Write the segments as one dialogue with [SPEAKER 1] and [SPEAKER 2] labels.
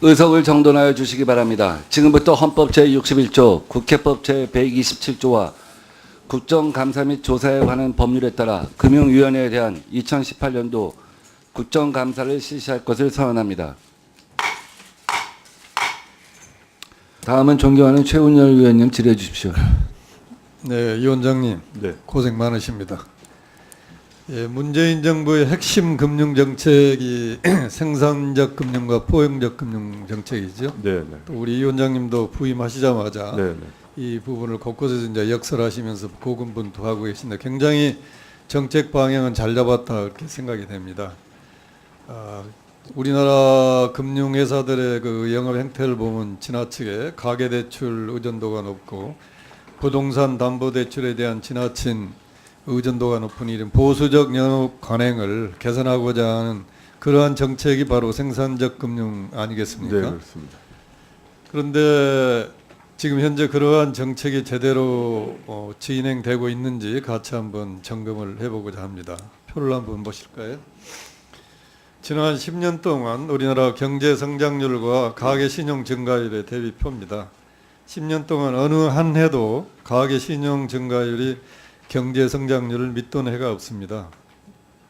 [SPEAKER 1] 의석을 정돈하여 주시기 바랍니다. 지금부터 헌법 제61조, 국회법 제127조와 국정감사 및 조사에 관한 법률에 따라 금융위원회에 대한 2018년도 국정감사를 실시할 것을 선언합니다. 다음은 존경하는 최운열 위원님 질의해 주십시오.
[SPEAKER 2] 네, 위원장님,
[SPEAKER 3] 네.
[SPEAKER 2] 고생 많으십니다. 예, 문재인 정부의 핵심 금융 정책이 생산적 금융과 포용적 금융 정책이죠.
[SPEAKER 3] 네, 네.
[SPEAKER 2] 또 우리 위원장님도 부임하시자마자
[SPEAKER 3] 네, 네.
[SPEAKER 2] 이 부분을 곳곳에서 이제 역설하시면서 고군분투하고 계신데 굉장히 정책 방향은 잘 잡았다 이렇게 생각이 됩니다. 우리나라 금융회사들의 그 영업 행태를 보면 지나치게 가계대출 의존도가 높고 부동산 담보대출에 대한 지나친 의존도가 높은 이런 보수적 영업 관행을 개선하고자 하는 그러한 정책이 바로 생산적 금융 아니겠습니까?
[SPEAKER 3] 네, 그렇습니다.
[SPEAKER 2] 그런데 지금 현재 그러한 정책이 제대로 진행되고 있는지 같이 한번 점검을 해보고자 합니다. 표를 한번 보실까요? 지난 10년 동안 우리나라 경제 성장률과 가계 신용 증가율의 대비표입니다. 10년 동안 어느 한 해도 가계 신용 증가율이 경제 성장률을 밑돈 해가 없습니다.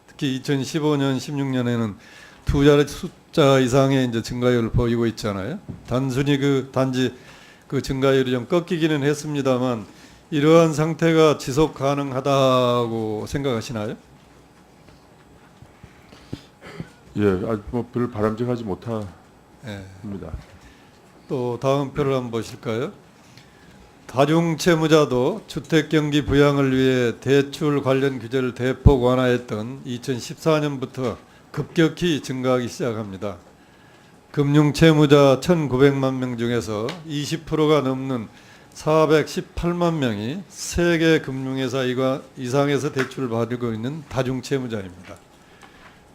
[SPEAKER 2] 특히 2015년, 16년에는 두 자리 숫자 이상의 이제 증가율을 보이고 있잖아요. 단지 그 증가율이 좀 꺾이기는 했습니다만 이러한 상태가 지속 가능하다고 생각하시나요?
[SPEAKER 3] 예, 아주 별 바람직하지 못합니다.
[SPEAKER 2] 예. 또 다음 표를 한번 보실까요? 다중채무자도 주택경기 부양을 위해 대출 관련 규제를 대폭 완화했던 2014년부터 급격히 증가하기 시작합니다. 금융채무자 1,900만 명 중에서 20%가 넘는 418만 명이 세계 금융회사 이상에서 대출을 받고 있는 다중채무자입니다.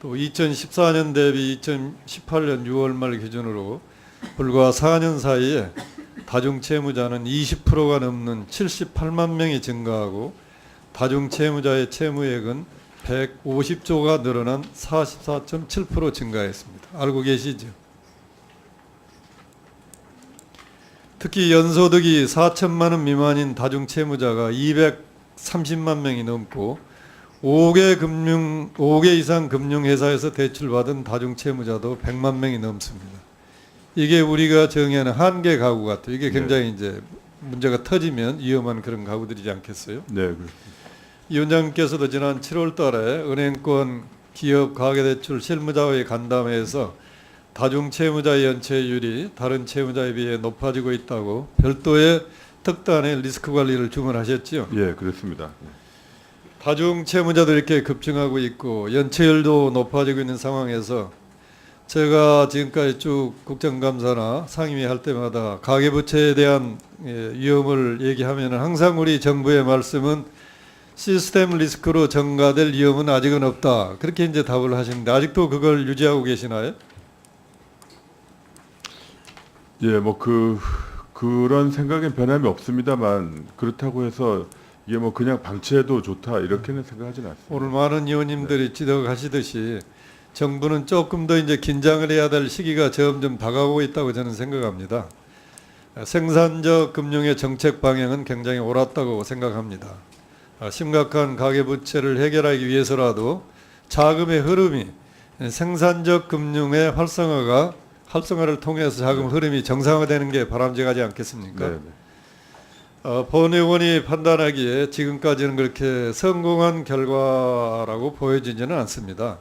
[SPEAKER 2] 또 2014년 대비 2018년 6월 말 기준으로 불과 4년 사이에 다중채무자는 20%가 넘는 78만 명이 증가하고 다중채무자의 채무액은 150조가 늘어난 44.7% 증가했습니다. 알고 계시죠? 특히 연소득이 4천만 원 미만인 다중채무자가 230만 명이 넘고 5개 이상 금융회사에서 대출받은 다중채무자도 100만 명이 넘습니다. 이게 우리가 정의하는 한계 가구 같아요. 이게 굉장히 이제 문제가 터지면 위험한 그런 가구들이지 않겠어요?
[SPEAKER 3] 네, 그렇습니다.
[SPEAKER 2] 이 위원장님께서도 지난 7월 달에 은행권 기업 가계대출 실무자의 간담회에서 다중채무자 연체율이 다른 채무자에 비해 높아지고 있다고 별도의 특단의 리스크 관리를 주문하셨죠?
[SPEAKER 3] 예, 그렇습니다.
[SPEAKER 2] 다중채무자도 이렇게 급증하고 있고 연체율도 높아지고 있는 상황에서 제가 지금까지 쭉 국정감사나 상임위 할 때마다 가계부채에 대한 위험을 얘기하면 항상 우리 정부의 말씀은 시스템 리스크로 전가될 위험은 아직은 없다. 그렇게 이제 답을 하시는데 아직도 그걸 유지하고 계시나요?
[SPEAKER 3] 예, 그런 생각엔 변함이 없습니다만 그렇다고 해서 이게 그냥 방치해도 좋다 이렇게는 생각하지는 않습니다.
[SPEAKER 2] 오늘 많은 의원님들이 지적하시듯이 정부는 조금 더 이제 긴장을 해야 될 시기가 점점 다가오고 있다고 저는 생각합니다. 생산적 금융의 정책 방향은 굉장히 옳았다고 생각합니다. 심각한 가계부채를 해결하기 위해서라도 자금의 흐름이 생산적 금융의 활성화를 통해서 자금 흐름이 정상화되는 게 바람직하지 않겠습니까?
[SPEAKER 3] 네, 네.
[SPEAKER 2] 본 의원이 판단하기에 지금까지는 그렇게 성공한 결과라고 보여지지는 않습니다.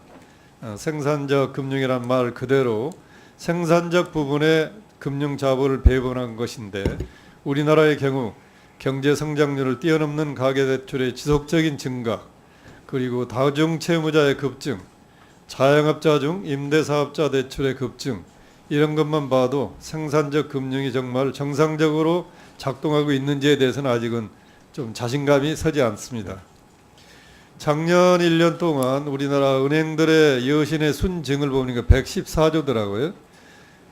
[SPEAKER 2] 생산적 금융이란 말 그대로 생산적 부분의 금융 자본을 배분한 것인데 우리나라의 경우 경제 성장률을 뛰어넘는 가계대출의 지속적인 증가 그리고 다중채무자의 급증, 자영업자 중 임대사업자 대출의 급증 이런 것만 봐도 생산적 금융이 정말 정상적으로 작동하고 있는지에 대해서는 아직은 좀 자신감이 서지 않습니다. 작년 1년 동안 우리나라 은행들의 여신의 순증을 보니까 114조더라고요.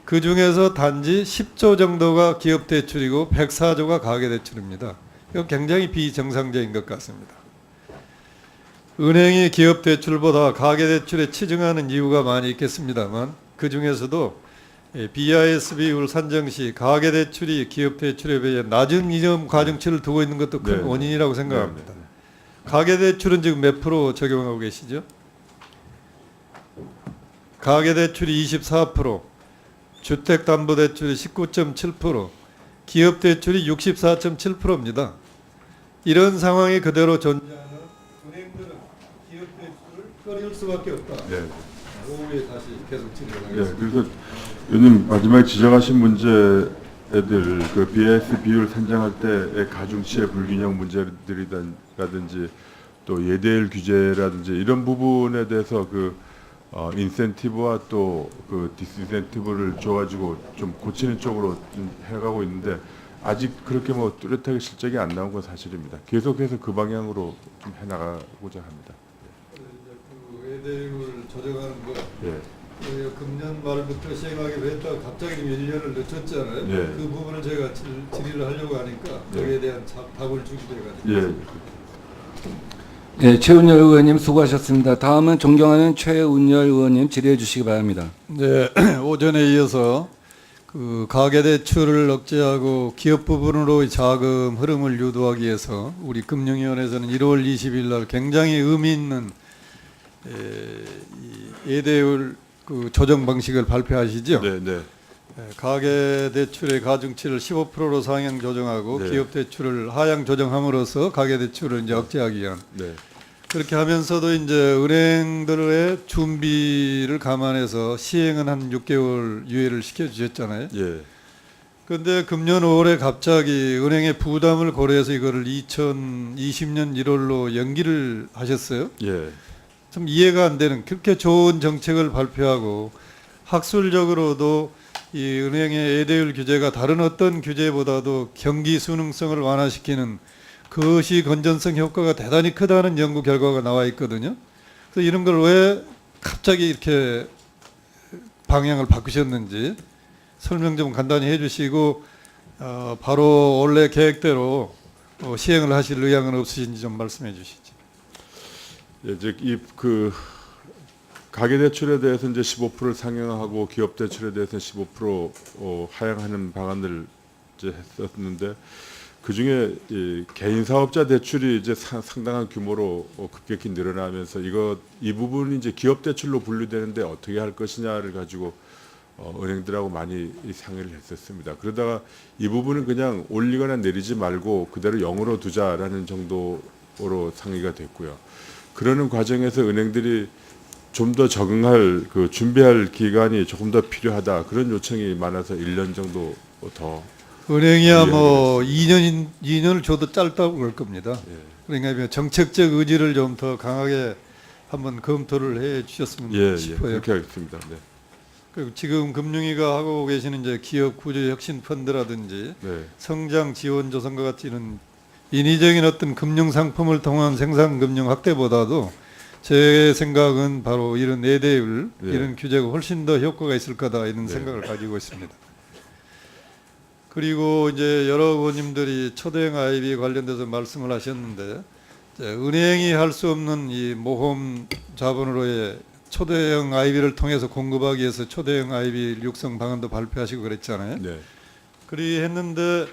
[SPEAKER 2] 그 중에서 단지 10조 정도가 기업대출이고 104조가 가계대출입니다. 이건 굉장히 비정상적인 것 같습니다. 은행이 기업대출보다 가계대출에 치중하는 이유가 많이 있겠습니다만 그 중에서도 BIS 비율 산정 시 가계 대출이 기업 대출에 비해 낮은 이점 가중치를 두고 있는 것도 큰
[SPEAKER 3] 네.
[SPEAKER 2] 원인이라고 생각합니다.
[SPEAKER 3] 네.
[SPEAKER 2] 가계 대출은 지금 몇 프로 적용하고 계시죠? 가계 대출이 24%, 주택 담보 대출이 19.7%, 기업 대출이 64.7%입니다. 이런 상황이 그대로 존재하는 은행들은 기업 대출을 꺼릴 수밖에 없다.
[SPEAKER 3] 네.
[SPEAKER 2] 오후에 다시 계속
[SPEAKER 3] 예,
[SPEAKER 2] 진행하겠습니다.
[SPEAKER 3] 그래서 의원님 마지막에 지적하신 문제들 그 BIS 비율 산정할 때의 가중치의 불균형 문제들이라든지 또 예대율 규제라든지 이런 부분에 대해서 그 인센티브와 또 그 디스인센티브를 줘가지고 좀 고치는 쪽으로 좀 해가고 있는데 아직 그렇게 뭐 뚜렷하게 실적이 안 나온 건 사실입니다. 계속해서 그 방향으로 좀 해나가고자 합니다.
[SPEAKER 2] 그 예대율 조정하는 거
[SPEAKER 3] 예.
[SPEAKER 2] 금년 말부터 시행하기로 했다가 갑자기 1년을 늦췄잖아요.
[SPEAKER 3] 예.
[SPEAKER 2] 그 부분을 제가 질의를 하려고 하니까
[SPEAKER 3] 예.
[SPEAKER 2] 거기에 대한 답을 주기로 해가지고.
[SPEAKER 3] 예.
[SPEAKER 1] 네, 최운열 의원님 수고하셨습니다. 다음은 존경하는 최운열 의원님 질의해 주시기 바랍니다.
[SPEAKER 2] 네, 오전에 이어서 그 가계대출을 억제하고 기업 부분으로 자금 흐름을 유도하기 위해서 우리 금융위원회에서는 1월 20일 날 굉장히 의미 있는 이 예대율 그 조정 방식을 발표하시죠.
[SPEAKER 3] 네, 네.
[SPEAKER 2] 가계대출의 가중치를 15%로 상향 조정하고
[SPEAKER 3] 네.
[SPEAKER 2] 기업대출을 하향 조정함으로써 가계대출을 이제 억제하기 위한
[SPEAKER 3] 네.
[SPEAKER 2] 그렇게 하면서도 이제 은행들의 준비를 감안해서 시행은 한 6개월 유예를 시켜주셨잖아요.
[SPEAKER 3] 예.
[SPEAKER 2] 그런데 금년 5월에 갑자기 은행의 부담을 고려해서 이거를 2020년 1월로 연기를 하셨어요.
[SPEAKER 3] 예.
[SPEAKER 2] 좀 이해가 안 되는 그렇게 좋은 정책을 발표하고 학술적으로도 이 은행의 예대율 규제가 다른 어떤 규제보다도 경기 순응성을 완화시키는 그것이 건전성 효과가 대단히 크다는 연구 결과가 나와 있거든요. 그래서 이런 걸 왜 갑자기 이렇게 방향을 바꾸셨는지 설명 좀 간단히 해주시고 바로 원래 계획대로 시행을 하실 의향은 없으신지 좀 말씀해 주시죠.
[SPEAKER 3] 예, 즉 이 그 가계 대출에 대해서 이제 15%를 상향하고 기업 대출에 대해서 15% 하향하는 방안을 이제 했었는데 그 중에 이 개인 사업자 대출이 이제 상당한 규모로 급격히 늘어나면서 이 부분이 이제 기업 대출로 분류되는데 어떻게 할 것이냐를 가지고 은행들하고 많이 상의를 했었습니다. 그러다가 이 부분은 그냥 올리거나 내리지 말고 그대로 0으로 두자라는 정도로 상의가 됐고요. 그러는 과정에서 은행들이 좀 더 적응할 그 준비할 기간이 조금 더 필요하다 그런 요청이 많아서 1년 정도 더
[SPEAKER 2] 은행이야
[SPEAKER 3] 예,
[SPEAKER 2] 뭐 2년을 줘도 짧다고 그럴 겁니다.
[SPEAKER 3] 예.
[SPEAKER 2] 그러니까 정책적 의지를 좀 더 강하게 한번 검토를 해 주셨으면
[SPEAKER 3] 예,
[SPEAKER 2] 싶어요.
[SPEAKER 3] 그렇게 하겠습니다. 네.
[SPEAKER 2] 그리고 지금 금융위가 하고 계시는 이제 기업 구조 혁신 펀드라든지
[SPEAKER 3] 네.
[SPEAKER 2] 성장 지원 조성과 같이 이런 인위적인 어떤 금융 상품을 통한 생산 금융 확대보다도 제 생각은 바로 이런 예대율
[SPEAKER 3] 네.
[SPEAKER 2] 이런 규제가 훨씬 더 효과가 있을 거다 이런
[SPEAKER 3] 네.
[SPEAKER 2] 생각을 가지고 있습니다. 그리고 이제 여러 의원님들이 초대형 IB 관련돼서 말씀을 하셨는데 은행이 할 수 없는 이 모험 자본으로의 초대형 IB를 통해서 공급하기 위해서 초대형 IB 육성 방안도 발표하시고 그랬잖아요.
[SPEAKER 3] 네.
[SPEAKER 2] 그리 했는데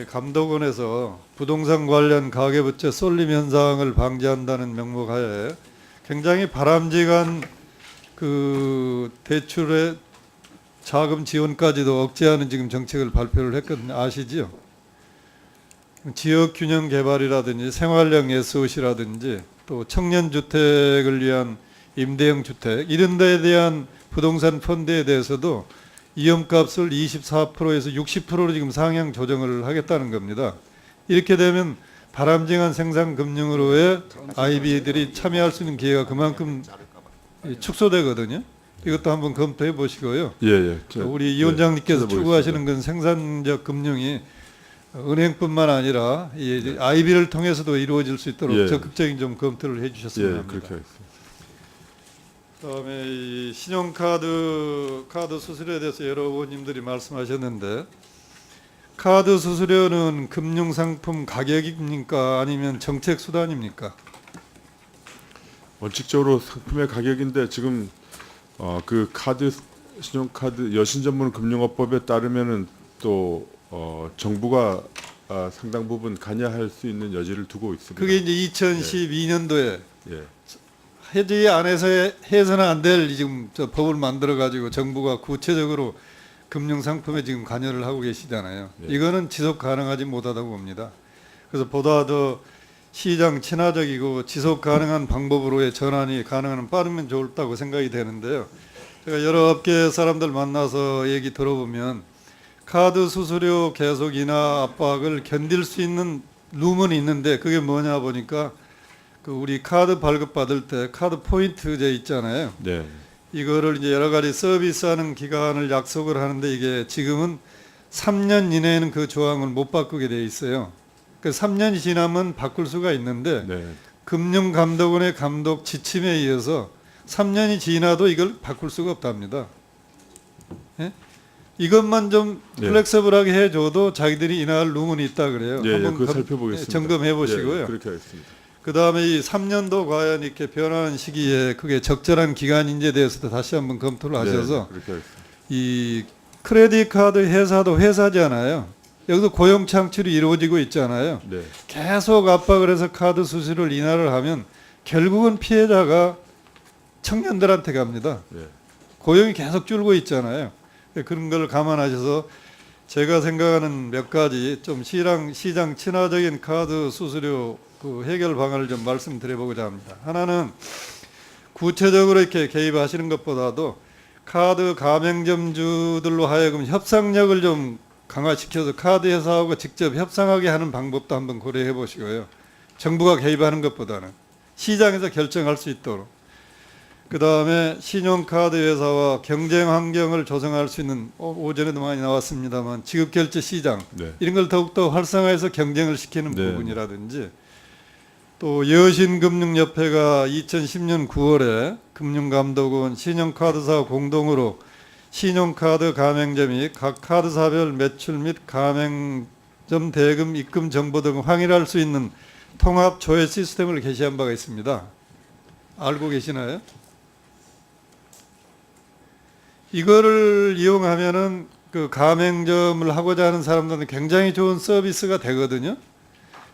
[SPEAKER 2] 감독원에서 부동산 관련 가계부채 쏠림 현상을 방지한다는 명목 하에 굉장히 바람직한 그 대출의 자금 지원까지도 억제하는 지금 정책을 발표를 했거든요. 아시죠? 지역 균형 개발이라든지 생활형 SOC라든지 또 청년 주택을 위한 임대형 주택 이런 데에 대한 부동산 펀드에 대해서도 이용값을 24%에서 60%로 지금 상향 조정을 하겠다는 겁니다. 이렇게 되면 바람직한 생산 금융으로의 IB들이 참여할 수 있는 기회가 그만큼 축소되거든요. 이것도 한번 검토해 보시고요.
[SPEAKER 3] 예, 예.
[SPEAKER 2] 우리 이 위원장님께서
[SPEAKER 3] 찾아보겠습니다.
[SPEAKER 2] 추구하시는 건 생산적 금융이 은행뿐만 아니라 이 IB를 통해서도 이루어질 수 있도록
[SPEAKER 3] 예.
[SPEAKER 2] 적극적인 좀 검토를 해주셨으면
[SPEAKER 3] 예,
[SPEAKER 2] 합니다.
[SPEAKER 3] 그렇게 하겠습니다.
[SPEAKER 2] 그다음에 이 신용카드 수수료에 대해서 여러 의원님들이 말씀하셨는데 카드 수수료는 금융상품 가격입니까 아니면 정책 수단입니까?
[SPEAKER 3] 원칙적으로 상품의 가격인데 지금 그 카드 신용카드 여신전문금융업법에 따르면은 또 정부가 상당 부분 관여할 수 있는 여지를 두고 있습니다.
[SPEAKER 2] 그게 이제 2012년도에
[SPEAKER 3] 예.
[SPEAKER 2] 해지 안에서 해서는 안 될 지금 저 법을 만들어 가지고 정부가 구체적으로 금융 상품에 지금 관여를 하고 계시잖아요.
[SPEAKER 3] 예.
[SPEAKER 2] 이거는 지속 가능하지 못하다고 봅니다. 그래서 보다 더 시장 친화적이고 지속 가능한 방법으로의 전환이 가능한 빠르면 좋다고 생각이 되는데요. 제가 여러 업계 사람들 만나서 얘기 들어보면 카드 수수료 계속 인하 압박을 견딜 수 있는 룸은 있는데 그게 뭐냐 보니까 그 우리 카드 발급 받을 때 카드 포인트제 있잖아요.
[SPEAKER 3] 네.
[SPEAKER 2] 이거를 이제 여러 가지 서비스하는 기간을 약속을 하는데 이게 지금은 3년 이내에는 그 조항을 못 바꾸게 돼 있어요. 그 3년이 지나면 바꿀 수가 있는데
[SPEAKER 3] 네.
[SPEAKER 2] 금융감독원의 감독 지침에 의해서 3년이 지나도 이걸 바꿀 수가 없답니다. 예? 이것만 좀
[SPEAKER 3] 네.
[SPEAKER 2] 플렉서블하게 해줘도 자기들이 인하할 룸은 있다 그래요.
[SPEAKER 3] 예,
[SPEAKER 2] 한번
[SPEAKER 3] 그거 살펴보겠습니다.
[SPEAKER 2] 점검해 보시고요.
[SPEAKER 3] 예, 그렇게 하겠습니다.
[SPEAKER 2] 그 다음에 이 3년도 과연 이렇게 변하는 시기에 그게 적절한 기간인지에 대해서도 다시 한번 검토를 하셔서
[SPEAKER 3] 네, 그렇게 하겠습니다.
[SPEAKER 2] 이 크레딧 카드 회사도 회사잖아요. 여기서 고용 창출이 이루어지고 있잖아요.
[SPEAKER 3] 네.
[SPEAKER 2] 계속 압박을 해서 카드 수수료를 인하를 하면 결국은 피해자가 청년들한테 갑니다.
[SPEAKER 3] 네.
[SPEAKER 2] 고용이 계속 줄고 있잖아요. 그런 걸 감안하셔서 제가 생각하는 몇 가지 좀 시장 친화적인 카드 수수료 그 해결 방안을 좀 말씀드려보고자 합니다. 하나는 구체적으로 이렇게 개입하시는 것보다도 카드 가맹점주들로 하여금 협상력을 좀 강화시켜서 카드 회사하고 직접 협상하게 하는 방법도 한번 고려해 보시고요. 정부가 개입하는 것보다는 시장에서 결정할 수 있도록. 그 다음에 신용카드 회사와 경쟁 환경을 조성할 수 있는 오전에도 많이 나왔습니다만 지급결제 시장
[SPEAKER 3] 네.
[SPEAKER 2] 이런 걸 더욱더 활성화해서 경쟁을 시키는
[SPEAKER 3] 네.
[SPEAKER 2] 부분이라든지 또 여신금융협회가 2010년 9월에 금융감독원 신용카드사 공동으로 신용카드 가맹점이 각 카드사별 매출 및 가맹점 대금 입금 정보 등을 확인할 수 있는 통합 조회 시스템을 게시한 바가 있습니다. 알고 계시나요? 이거를 이용하면은 그 가맹점을 하고자 하는 사람들은 굉장히 좋은 서비스가 되거든요.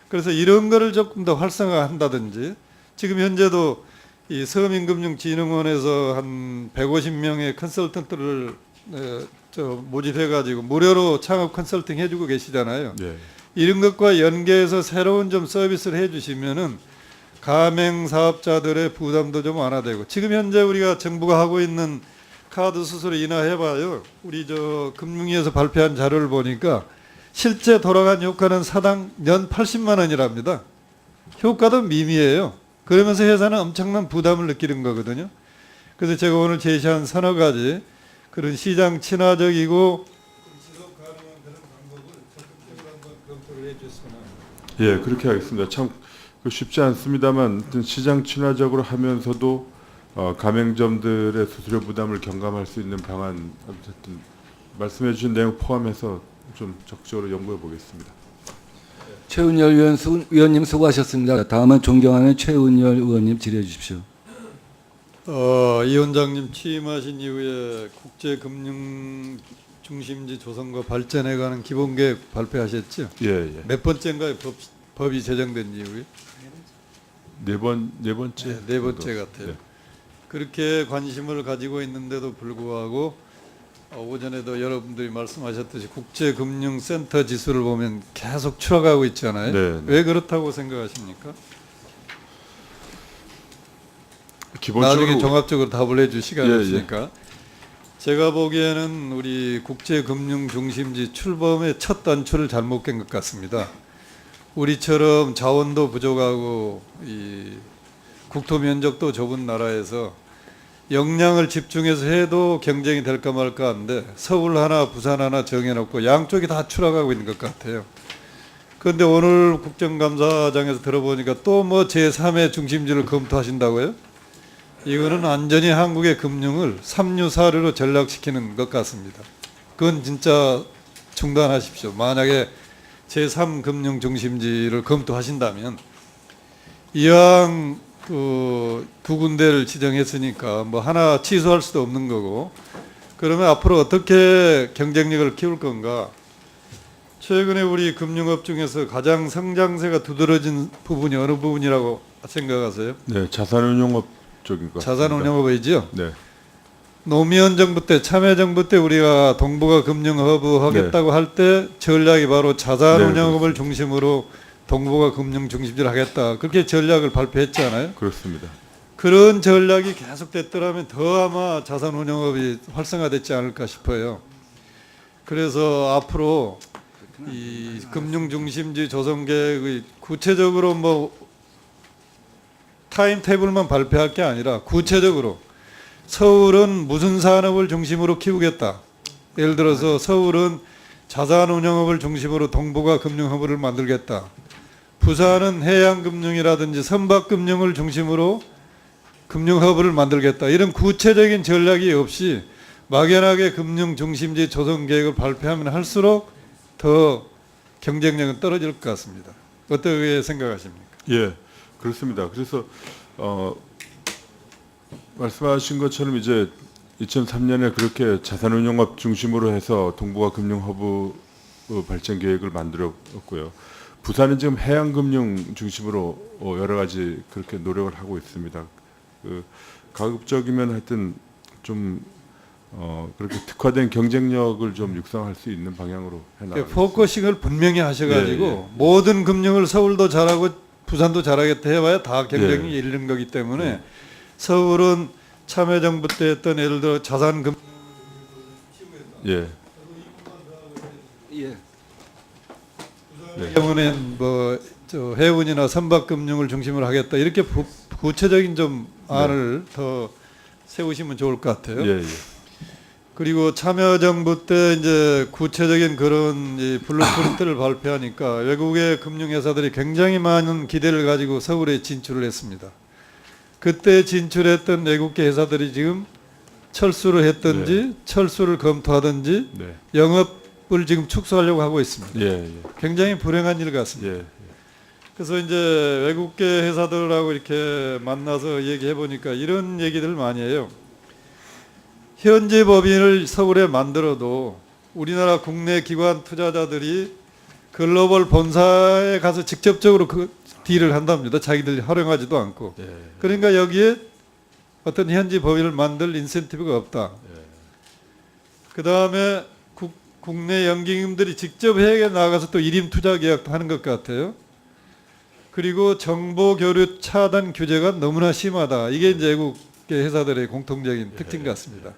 [SPEAKER 2] 그래서 이런 거를 조금 더 활성화한다든지 지금 현재도 이 서민금융진흥원에서 한 150명의 컨설턴트를 모집해가지고 무료로 창업 컨설팅 해주고 계시잖아요.
[SPEAKER 3] 네.
[SPEAKER 2] 이런 것과 연계해서 새로운 좀 서비스를 해주시면은 가맹 사업자들의 부담도 좀 완화되고 지금 현재 우리가 정부가 하고 있는 카드 수수료 인하해봐요. 우리 저 금융위에서 발표한 자료를 보니까 실제 돌아간 효과는 사당 연 80만 원이랍니다. 효과도 미미해요. 그러면서 회사는 엄청난 부담을 느끼는 거거든요. 그래서 제가 오늘 제시한 서너 가지 그런 시장 친화적이고 지속 가능한 그런 방법을 적극적으로 한번 검토를 해주셨으면 합니다.
[SPEAKER 3] 예, 그렇게 하겠습니다. 참 쉽지 않습니다만 시장 친화적으로 하면서도 가맹점들의 수수료 부담을 경감할 수 있는 방안 어쨌든 말씀해 주신 내용 포함해서 좀 적극적으로 연구해 보겠습니다.
[SPEAKER 1] 최은열 위원님 수고하셨습니다. 다음은 존경하는 최은열 의원님 질의해 주십시오.
[SPEAKER 2] 이 원장님 취임하신 이후에 국제금융 중심지 조성과 발전에 관한 기본계획 발표하셨죠?
[SPEAKER 3] 예, 예.
[SPEAKER 2] 몇 번째인가요? 법이 제정된 이후에?
[SPEAKER 3] 네 번째.
[SPEAKER 2] 네 번째 같아요.
[SPEAKER 3] 네.
[SPEAKER 2] 그렇게 관심을 가지고 있는데도 불구하고 오전에도 여러분들이 말씀하셨듯이 국제금융센터 지수를 보면 계속 추락하고 있잖아요.
[SPEAKER 3] 네, 네.
[SPEAKER 2] 왜 그렇다고 생각하십니까?
[SPEAKER 3] 기본적으로
[SPEAKER 2] 나중에 종합적으로 답을 해줄 시간이
[SPEAKER 3] 예,
[SPEAKER 2] 없으니까 제가 보기에는 우리 국제금융 중심지 출범의 첫 단추를 잘못 깬 것 같습니다. 우리처럼 자원도 부족하고 이 국토 면적도 좁은 나라에서 역량을 집중해서 해도 경쟁이 될까 말까 하는데 서울 하나 부산 하나 정해놓고 양쪽이 다 추락하고 있는 것 같아요. 그런데 오늘 국정감사장에서 들어보니까 또 뭐 제3의 중심지를 검토하신다고요? 이거는 완전히 한국의 금융을 삼류사류로 전락시키는 것 같습니다. 그건 진짜 중단하십시오. 만약에 제3금융 중심지를 검토하신다면 이왕 두 군데를 지정했으니까 뭐 하나 취소할 수도 없는 거고 그러면 앞으로 어떻게 경쟁력을 키울 건가? 최근에 우리 금융업 중에서 가장 성장세가 두드러진 부분이 어느 부분이라고 생각하세요?
[SPEAKER 3] 네, 자산운용업 쪽인 것 같습니다.
[SPEAKER 2] 자산운용업이죠.
[SPEAKER 3] 네,
[SPEAKER 2] 노무현 정부 때, 참여정부 때 우리가 동북아 금융허브 하겠다고 할 때 전략이 바로 자산운용업을 중심으로 동북아 금융 중심지를 하겠다. 그렇게 전략을 발표했잖아요.
[SPEAKER 3] 그렇습니다.
[SPEAKER 2] 그런 전략이 계속됐더라면 더 아마 자산운용업이 활성화됐지 않을까 싶어요. 그래서 앞으로 이 금융중심지 조성계획의 구체적으로 뭐 타임테이블만 발표할 게 아니라 구체적으로 서울은 무슨 산업을 중심으로 키우겠다. 예를 들어서 서울은 자산운용업을 중심으로 동북아 금융허브를 만들겠다. 부산은 해양금융이라든지 선박금융을 중심으로 금융허브를 만들겠다. 이런 구체적인 전략이 없이 막연하게 금융중심지 조성계획을 발표하면 할수록 더 경쟁력은 떨어질 것 같습니다. 어떻게 생각하십니까?
[SPEAKER 3] 예, 그렇습니다. 그래서 말씀하신 것처럼 이제 2003년에 그렇게 자산운용업 중심으로 해서 동북아 금융허브 발전 계획을 만들었고요. 부산은 지금 해양금융 중심으로 여러 가지 그렇게 노력을 하고 있습니다. 가급적이면 하여튼 좀 그렇게 특화된 경쟁력을 좀 육성할 수 있는 방향으로 해나가겠습니다.
[SPEAKER 2] 포커싱을 분명히 하셔가지고
[SPEAKER 3] 예, 예.
[SPEAKER 2] 모든 금융을 서울도 잘하고 부산도 잘하겠다 해봐야 다 경쟁이
[SPEAKER 3] 예.
[SPEAKER 2] 이르는 거기 때문에 때문에 참여정부 때 했던 예를 들어 자산금
[SPEAKER 3] 예,
[SPEAKER 1] 예.
[SPEAKER 2] 경우는 뭐저 해운이나 선박금융을 중심으로 하겠다 이렇게 구체적인 좀 안을 더 세우시면 좋을 것 같아요.
[SPEAKER 3] 예, 예.
[SPEAKER 2] 그리고 참여정부 때 이제 구체적인 그런 이 블루프린트를 발표하니까 외국의 금융회사들이 굉장히 많은 기대를 가지고 서울에 진출을 했습니다. 그때 진출했던 외국계 회사들이 지금 철수를 했든지 철수를 검토하든지
[SPEAKER 3] 네.
[SPEAKER 2] 영업을 지금 축소하려고 하고 있습니다.
[SPEAKER 3] 예, 예.
[SPEAKER 2] 굉장히 불행한 일 같습니다.
[SPEAKER 3] 예.
[SPEAKER 2] 그래서 이제 외국계 회사들하고 이렇게 만나서 얘기해 보니까 이런 얘기들 많이 해요. 현지 법인을 서울에 만들어도 우리나라 국내 기관 투자자들이 글로벌 본사에 가서 직접적으로 그 딜을 한답니다. 자기들이 활용하지도 않고.
[SPEAKER 3] 예.
[SPEAKER 2] 그러니까 여기에 어떤 현지 법인을 만들 인센티브가 없다. 그 다음에 국내 연기금들이 직접 해외에 나가서 또 일임 투자 계약도 하는 것 같아요. 그리고 정보 교류 차단 규제가 너무나 심하다. 이게 이제 외국계 회사들의 공통적인 특징 같습니다.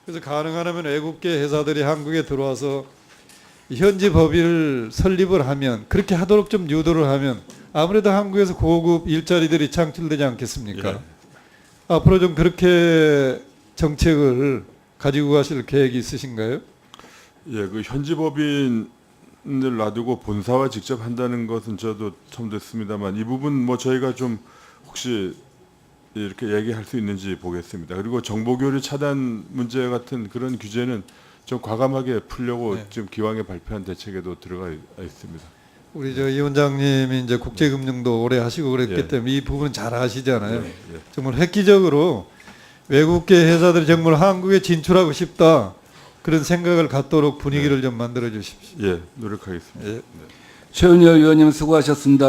[SPEAKER 2] 그래서 가능하면 외국계 회사들이 한국에 들어와서 현지 법인을 설립을 하면 그렇게 하도록 좀 유도를 하면 아무래도 한국에서 고급 일자리들이 창출되지 않겠습니까?
[SPEAKER 3] 예.
[SPEAKER 2] 앞으로 좀 그렇게 정책을 가지고 가실 계획이 있으신가요?
[SPEAKER 3] 예, 그 현지 법인을 놔두고 본사와 직접 한다는 것은 저도 처음 듣습니다만 이 부분 뭐 저희가 좀 혹시 이렇게 얘기할 수 있는지 보겠습니다. 그리고 정보교류 차단 문제 같은 그런 규제는 좀 과감하게 풀려고
[SPEAKER 2] 네.
[SPEAKER 3] 지금 기왕에 발표한 대책에도 들어가 있습니다.
[SPEAKER 2] 우리 저 이 원장님이 이제 국제금융도 오래 하시고 그랬기
[SPEAKER 3] 예.
[SPEAKER 2] 때문에 이 부분은 잘 아시잖아요.
[SPEAKER 3] 예.
[SPEAKER 2] 정말 획기적으로 외국계 회사들이 정말 한국에 진출하고 싶다 그런 생각을 갖도록 분위기를 좀 만들어 주십시오.
[SPEAKER 3] 예, 노력하겠습니다.
[SPEAKER 2] 예.
[SPEAKER 1] 최은열 의원님 수고하셨습니다.